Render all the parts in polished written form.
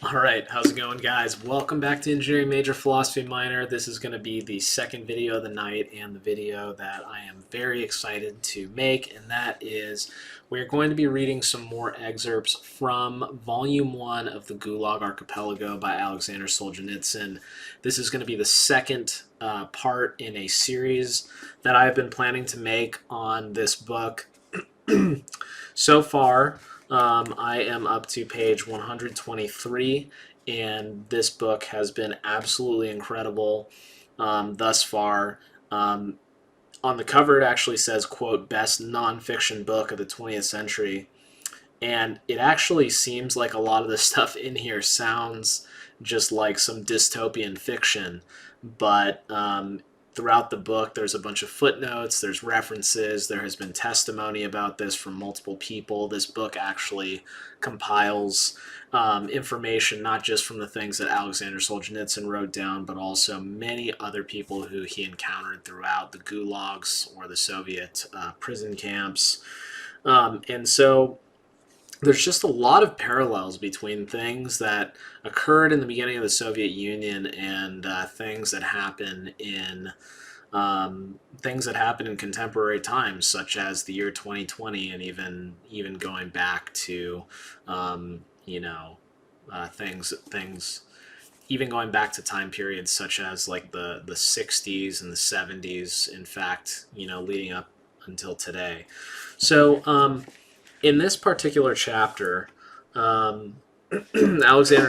All right, how's it going, guys? Welcome back to Engineering Major Philosophy Minor. This is going to be the second video of the night and the video that I am very excited to make, and that is we're going to be reading some more excerpts from Volume 1 of the Gulag Archipelago by Alexander Solzhenitsyn. This is going to be the second part in a series that I've been planning to make on this book. So far, I am up to page 123, and this book has been absolutely incredible thus far. On the cover, it actually says, quote, best nonfiction book of the 20th century. And it actually seems like a lot of the stuff in here sounds just like some dystopian fiction, but throughout the book, there's a bunch of footnotes, there's references, there has been testimony about this from multiple people. This book actually compiles information not just from the things that Alexander Solzhenitsyn wrote down, but also many other people who he encountered throughout the gulags or the Soviet prison camps. And so there's just a lot of parallels between things that occurred in the beginning of the Soviet Union and things that happen in contemporary times, such as the year 2020, and even going back to things even going back to time periods such as like the 60s and the 70s. In fact, leading up until today. So. In this particular chapter, Alexander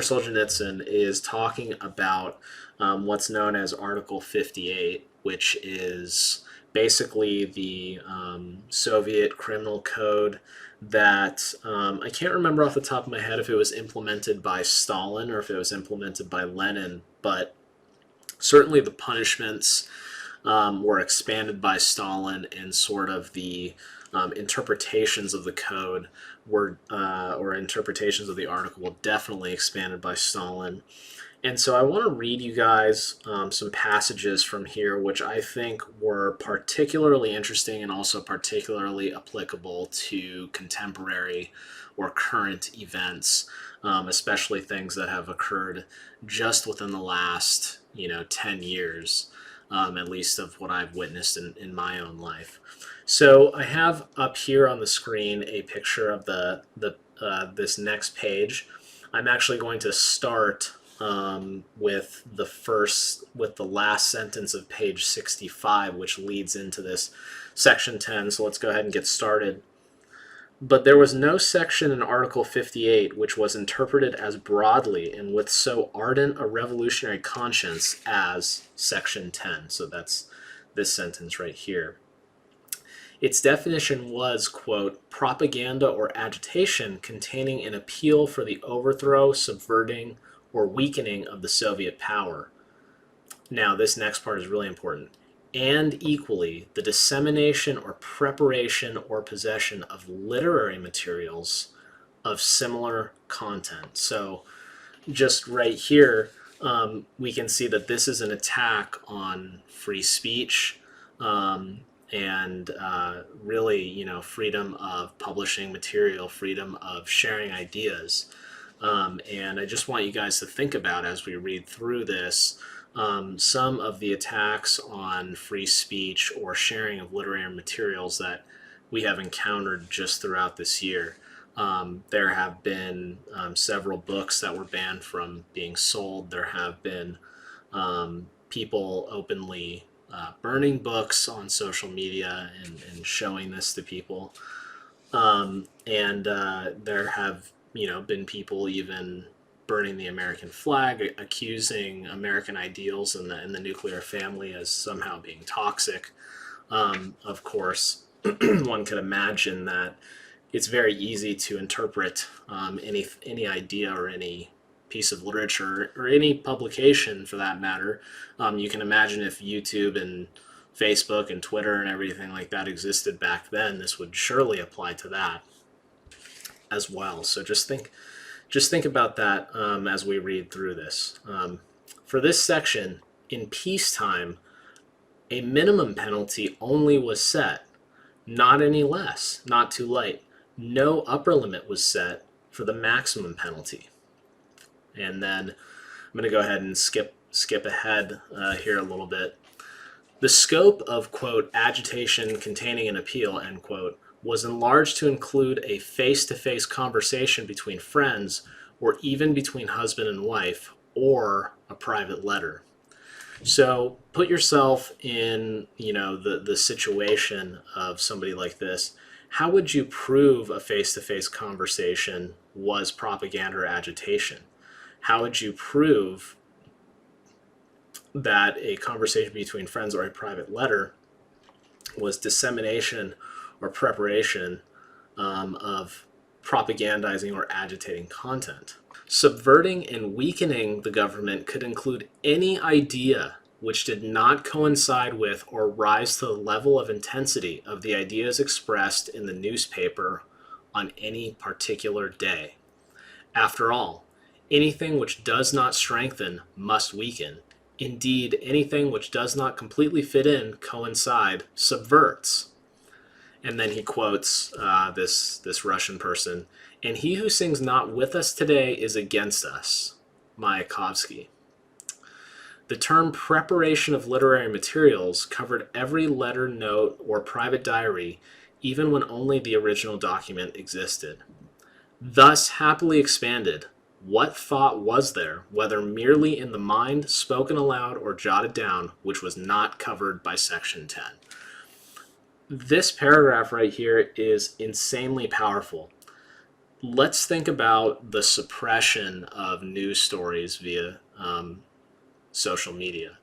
Solzhenitsyn is talking about what's known as Article 58, which is basically the Soviet criminal code that I can't remember off the top of my head if it was implemented by Stalin or if it was implemented by Lenin, but certainly the punishments were expanded by Stalin, and sort of the interpretations of the code were, or interpretations of the article, were definitely expanded by Stalin. And so I want to read you guys some passages from here which I think were particularly interesting and also particularly applicable to contemporary or current events, especially things that have occurred just within the last 10 years. At least of what I've witnessed in my own life. So I have up here on the screen a picture of this next page. I'm actually going to start with the last sentence of page 65, which leads into this section 10. So let's go ahead and get started. But there was no section in Article 58 which was interpreted as broadly and with so ardent a revolutionary conscience as Section 10. So that's this sentence right here. Its definition was, quote, propaganda or agitation containing an appeal for the overthrow, subverting, or weakening of the Soviet power. Now, this next part is really important. And equally, the dissemination or preparation or possession of literary materials of similar content. So just right here, we can see that this is an attack on free speech and really, freedom of publishing material, freedom of sharing ideas. And I just want you guys to think about, as we read through this, some of the attacks on free speech or sharing of literary materials that we have encountered just throughout this year. There have been several books that were banned from being sold. There have been people openly burning books on social media and showing this to people. And there have been people even burning the American flag, accusing American ideals and the nuclear family as somehow being toxic. Of course, one could imagine that it's very easy to interpret any idea or any piece of literature or any publication for that matter. You can imagine if YouTube and Facebook and Twitter and everything like that existed back then, this would surely apply to that as well. So just think about that as we read through this. For this section, in peacetime, a minimum penalty only was set, not any less, not too light. No upper limit was set for the maximum penalty. And then I'm going to go ahead and skip ahead here a little bit. The scope of, quote, agitation containing an appeal, end quote, was enlarged to include a face-to-face conversation between friends or even between husband and wife, or a private letter. So put yourself in, the situation of somebody like this. How would you prove a face-to-face conversation was propaganda or agitation? How would you prove that a conversation between friends or a private letter was dissemination or preparation of propagandizing or agitating content? Subverting and weakening the government could include any idea which did not coincide with or rise to the level of intensity of the ideas expressed in the newspaper on any particular day. After all, anything which does not strengthen must weaken. Indeed, anything which does not completely fit in, coincide, subverts. And then he quotes this Russian person, and he who sings not with us today is against us, Mayakovsky. The term preparation of literary materials covered every letter, note, or private diary, even when only the original document existed. Thus happily expanded, what thought was there, whether merely in the mind, spoken aloud, or jotted down, which was not covered by Section 10? This paragraph right here is insanely powerful. Let's think about the suppression of news stories via social media.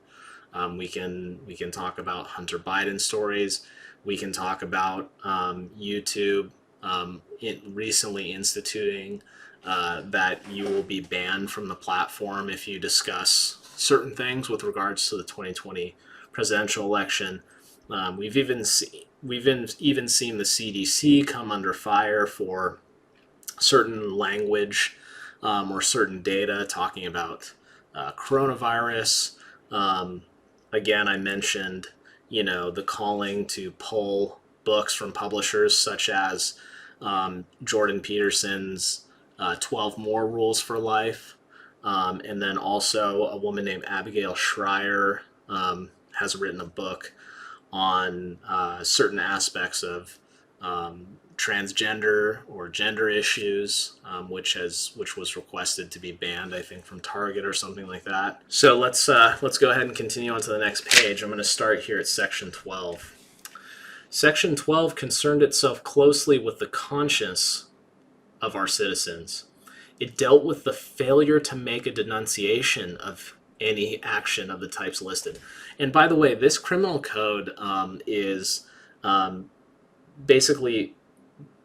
We can talk about Hunter Biden stories. We can talk about YouTube recently instituting that you will be banned from the platform if you discuss certain things with regards to the 2020 presidential election. We've even seen the CDC come under fire for certain language or certain data talking about coronavirus. Again, I mentioned, the calling to pull books from publishers such as Jordan Peterson's 12 More Rules for Life. And then also a woman named Abigail Schreier has written a book on certain aspects of transgender or gender issues, which was requested to be banned, I think, from Target or something like that. So let's go ahead and continue on to the next page. I'm going to start here at Section 12. Section 12 concerned itself closely with the conscience of our citizens. It dealt with the failure to make a denunciation of any action of the types listed. And by the way, this criminal code is basically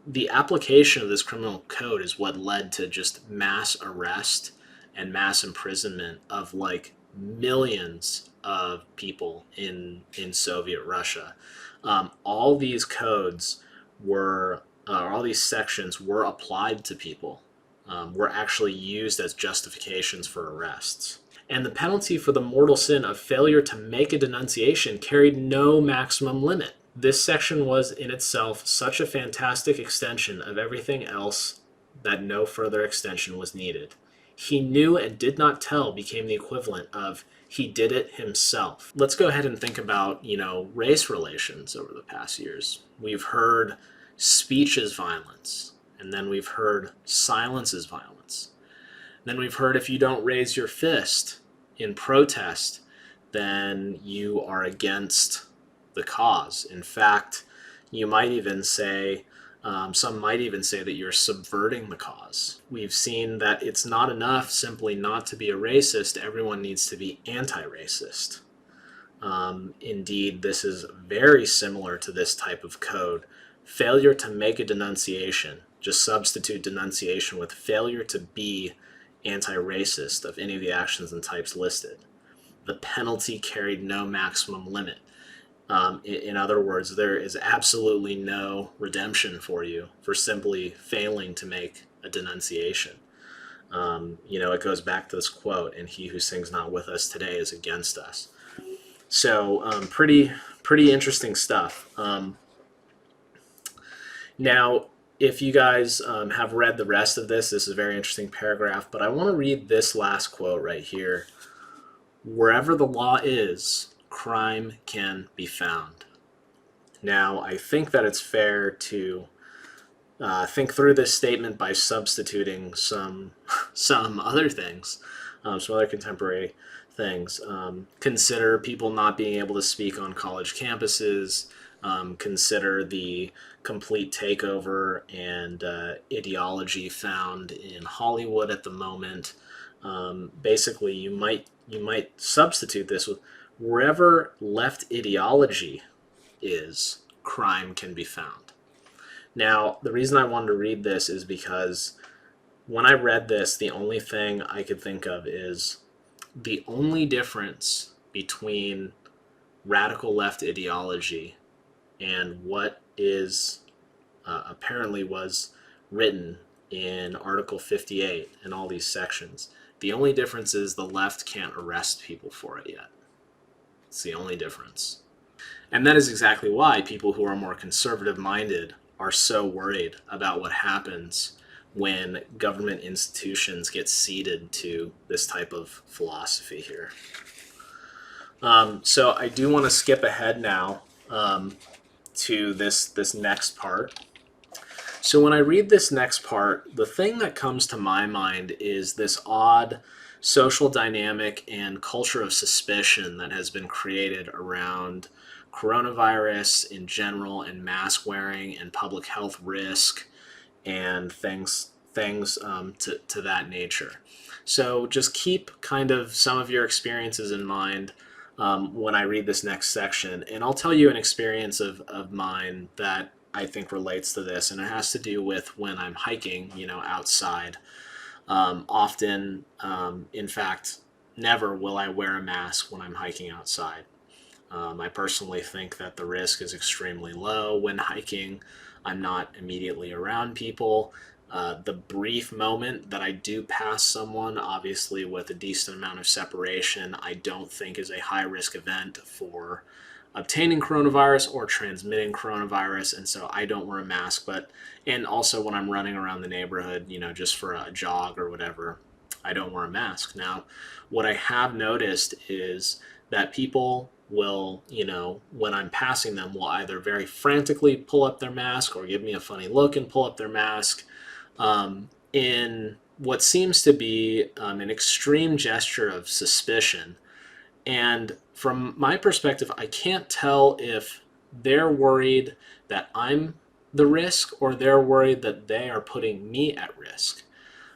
the application of this criminal code is what led to just mass arrest and mass imprisonment of like millions of people in Soviet Russia. All these codes were, all these sections were applied to people, were actually used as justifications for arrests. And the penalty for the mortal sin of failure to make a denunciation carried no maximum limit. This section was in itself such a fantastic extension of everything else that no further extension was needed. He knew and did not tell became the equivalent of he did it himself. Let's go ahead and think about, race relations over the past years. We've heard speech is violence, and then we've heard silence is violence. Then we've heard if you don't raise your fist in protest, then you are against the cause. In fact, you might even say, some might even say that you're subverting the cause. We've seen that it's not enough simply not to be a racist. Everyone needs to be anti-racist. Indeed, this is very similar to this type of code. Failure to make a denunciation, just substitute denunciation with failure to be anti-racist of any of the actions and types listed. The penalty carried no maximum limit. In other words, there is absolutely no redemption for you for simply failing to make a denunciation. It goes back to this quote, and he who sings not with us today is against us. So pretty interesting stuff. Now, if you guys have read the rest of this, this is a very interesting paragraph, but I want to read this last quote right here. Wherever the law is, crime can be found. Now, I think that it's fair to think through this statement by substituting some other things, some other contemporary things. Consider people not being able to speak on college campuses. Consider the complete takeover and ideology found in Hollywood at the moment. Basically, you might substitute this with wherever left ideology is, crime can be found. Now, the reason I wanted to read this is because when I read this, the only thing I could think of is the only difference between radical left ideology and what is apparently was written in Article 58 and all these sections. The only difference is the left can't arrest people for it yet. It's the only difference. And that is exactly why people who are more conservative minded are so worried about what happens when government institutions get ceded to this type of philosophy here. So I do want to skip ahead now to this next part. So when I read this next part, the thing that comes to my mind is this odd social dynamic and culture of suspicion that has been created around coronavirus in general and mask wearing and public health risk and things to that nature. So just keep kind of some of your experiences in mind when I read this next section. And I'll tell you an experience of mine that I think relates to this, and it has to do with when I'm hiking, outside. Often, in fact, never will I wear a mask when I'm hiking outside. I personally think that the risk is extremely low when hiking. I'm not immediately around people. The brief moment that I do pass someone, obviously with a decent amount of separation, I don't think is a high-risk event for obtaining coronavirus or transmitting coronavirus, and so I don't wear a mask. And also when I'm running around the neighborhood, just for a jog or whatever, I don't wear a mask. Now, what I have noticed is that people will, when I'm passing them, will either very frantically pull up their mask or give me a funny look and pull up their mask in what seems to be an extreme gesture of suspicion. And from my perspective, I can't tell if they're worried that I'm the risk or they're worried that they are putting me at risk.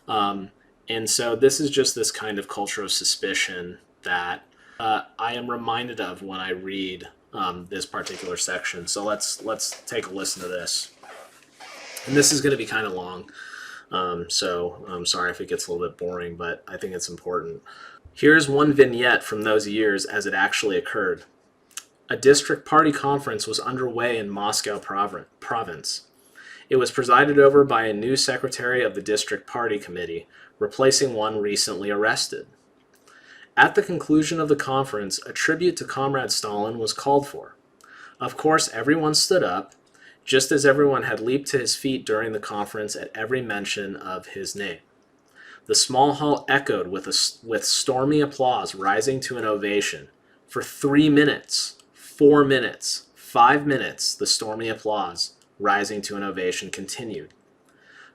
And so this is just this kind of culture of suspicion that I am reminded of when I read this particular section. So let's take a listen to this. And this is going to be kind of long, so I'm sorry if it gets a little bit boring, but I think it's important. Here's one vignette from those years as it actually occurred. A district party conference was underway in Moscow province. It was presided over by a new secretary of the district party committee, replacing one recently arrested. At the conclusion of the conference, a tribute to Comrade Stalin was called for. Of course, everyone stood up, just as everyone had leaped to his feet during the conference at every mention of his name. The small hall echoed with stormy applause, rising to an ovation. For 3 minutes, 4 minutes, 5 minutes, the stormy applause, rising to an ovation, continued.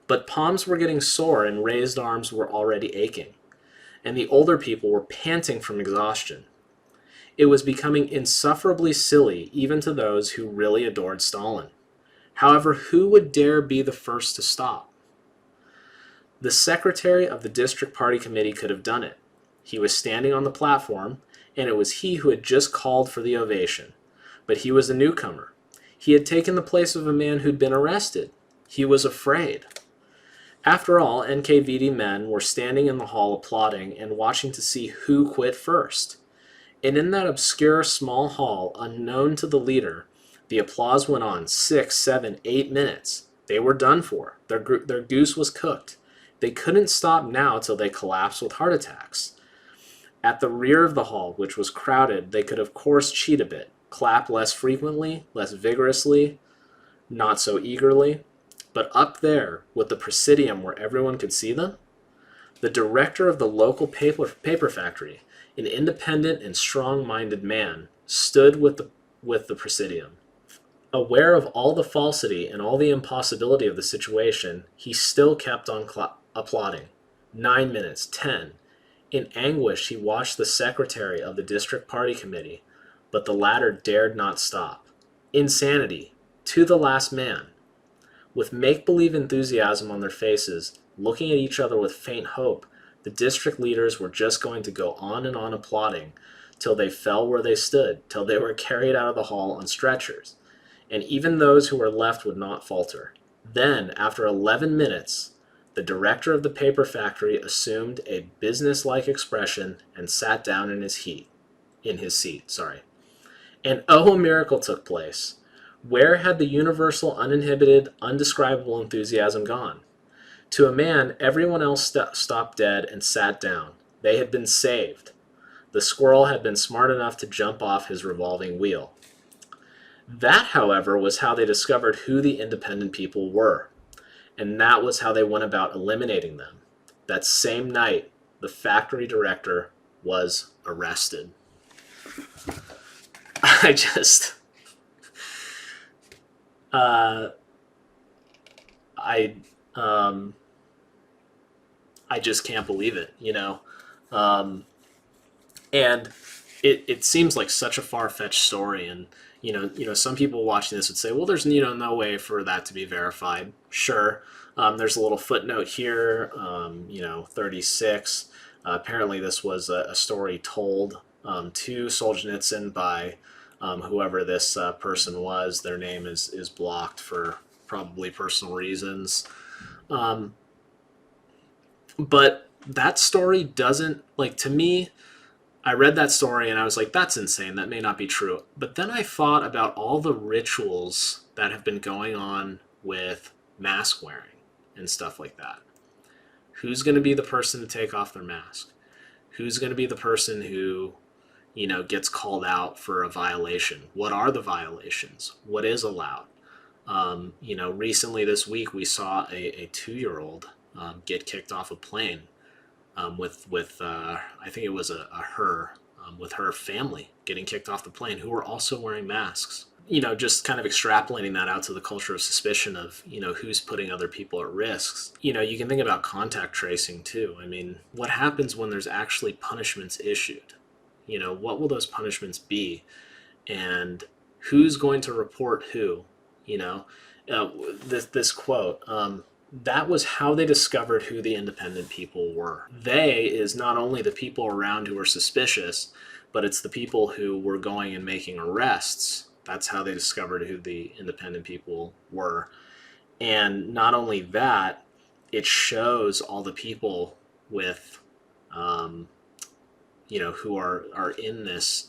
But palms were getting sore and raised arms were already aching, and the older people were panting from exhaustion. It was becoming insufferably silly even to those who really adored Stalin. However, who would dare be the first to stop? The secretary of the district party committee could have done it. He was standing on the platform, and it was he who had just called for the ovation. But he was a newcomer. He had taken the place of a man who'd been arrested. He was afraid. After all, NKVD men were standing in the hall applauding and watching to see who quit first. And in that obscure small hall, unknown to the leader, the applause went on 6, 7, 8 minutes. They were done for. Their goose was cooked. They couldn't stop now till they collapsed with heart attacks. At the rear of the hall, which was crowded, they could of course cheat a bit, clap less frequently, less vigorously, not so eagerly. But up there, with the Presidium where everyone could see them, the director of the local paper factory, an independent and strong-minded man, stood with the Presidium. Aware of all the falsity and all the impossibility of the situation, he still kept on applauding. 9 minutes, 10. In anguish, he watched the secretary of the district party committee, but the latter dared not stop. Insanity, to the last man. With make-believe enthusiasm on their faces, looking at each other with faint hope, the district leaders were just going to go on and on applauding till they fell where they stood, till they were carried out of the hall on stretchers. And even those who were left would not falter. Then, after 11 minutes, the director of the paper factory assumed a business-like expression and sat down in his seat. And oh, a miracle took place. Where had the universal, uninhibited, undescribable enthusiasm gone? To a man, everyone else stopped dead and sat down. They had been saved. The squirrel had been smart enough to jump off his revolving wheel. That, however, was how they discovered who the independent people were. And that was how they went about eliminating them. That same night, the factory director was arrested. I just can't believe it, you know. And it seems like such a far-fetched story, and you know, some people watching this would say, well, there's no way for that to be verified. Sure, there's a little footnote here, 36. Apparently, this was a story told to Solzhenitsyn by whoever this person was. Their name is blocked for probably personal reasons. But that story doesn't, like, to me, I read that story and I was like, that's insane. That may not be true. But then I thought about all the rituals that have been going on with mask wearing and stuff like that. Who's going to be the person to take off their mask? Who's going to be the person who, gets called out for a violation? What are the violations? What is allowed? Recently this week we saw a 2-year-old get kicked off a plane with I think it was her with her family getting kicked off the plane, who were also wearing masks. Just kind of extrapolating that out to the culture of suspicion of, who's putting other people at risks. You can think about contact tracing too. I mean, what happens when there's actually punishments issued? What will those punishments be? And who's going to report who? This quote, that was how they discovered who the independent people were. They is not only the people around who were suspicious, but it's the people who were going and making arrests. That's how they discovered who the independent people were. And not only that, it shows all the people with, who are in this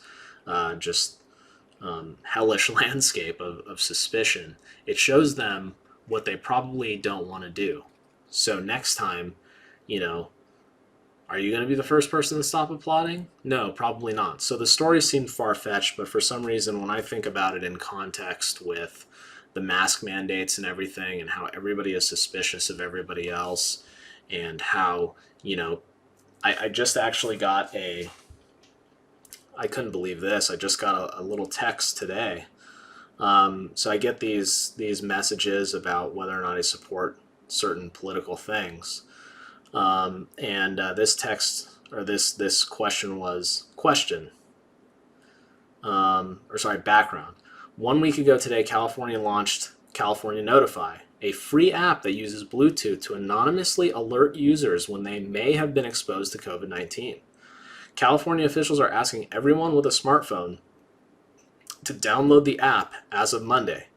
hellish landscape of suspicion. It shows them what they probably don't want to do. So next time, are you going to be the first person to stop applauding? No, probably not. So the story seemed far-fetched, but for some reason, when I think about it in context with the mask mandates and everything, and how everybody is suspicious of everybody else, and how, I just actually got I couldn't believe this, I just got a little text today. So I get these messages about whether or not I support certain political things. This text, or this question was background. 1 week ago today, California launched California Notify, a free app that uses Bluetooth to anonymously alert users when they may have been exposed to COVID-19. California officials are asking everyone with a smartphone to download the app as of Monday.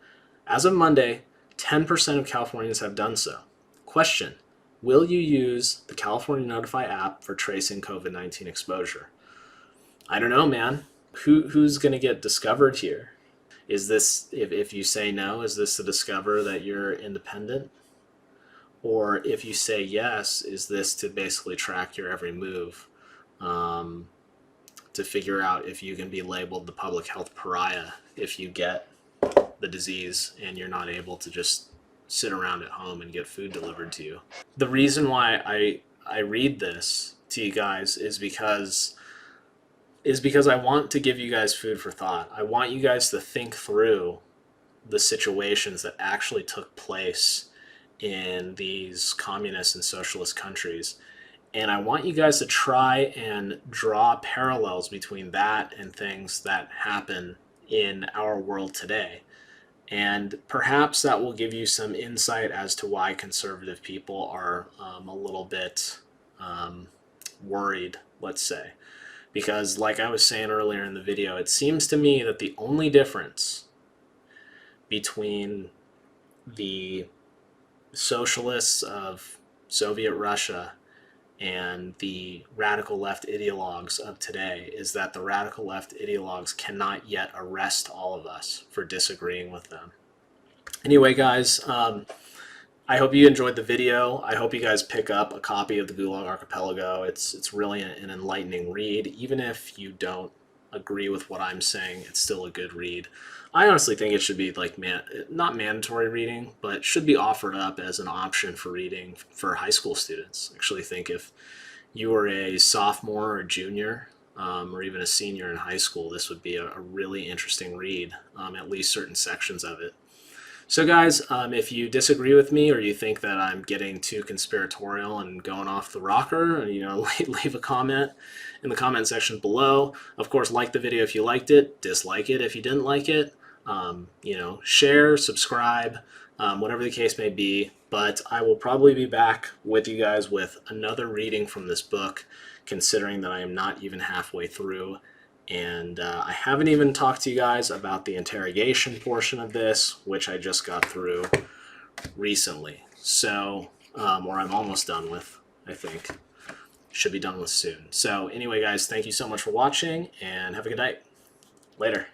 As of Monday, 10% of Californians have done so. Question: will you use the California Notify app for tracing COVID-19 exposure? I don't know, man. Who's going to get discovered here? Is this, if you say no, is this to discover that you're independent? Or if you say yes, is this to basically track your every move? To figure out if you can be labeled the public health pariah if you get the disease and you're not able to just sit around at home and get food delivered to you. The reason why I read this to you guys is because I want to give you guys food for thought. I want you guys to think through the situations that actually took place in these communist and socialist countries. And I want you guys to try and draw parallels between that and things that happen in our world today. And perhaps that will give you some insight as to why conservative people are a little bit worried, let's say. Because like I was saying earlier in the video, it seems to me that the only difference between the socialists of Soviet Russia and the radical left ideologues of today is that the radical left ideologues cannot yet arrest all of us for disagreeing with them. Anyway, guys, I hope you enjoyed the video. I hope you guys pick up a copy of the Gulag Archipelago. It's really an enlightening read. Even if you don't agree with what I'm saying, it's still a good read. I honestly think it should be like not mandatory reading, but should be offered up as an option for reading for high school students. I actually think if you were a sophomore or junior or even a senior in high school, this would be a really interesting read, at least certain sections of it. So guys, if you disagree with me or you think that I'm getting too conspiratorial and going off the rocker, you know, leave a comment in the comment section below. Of course, like the video if you liked it, dislike it if you didn't like it. You know, share, subscribe, whatever the case may be. But I will probably be back with you guys with another reading from this book, considering that I am not even halfway through. And I haven't even talked to you guys about the interrogation portion of this, which I just got through recently. So, or I'm almost done with, I think. Should be done with soon. So anyway, guys, thank you so much for watching, and have a good night. Later.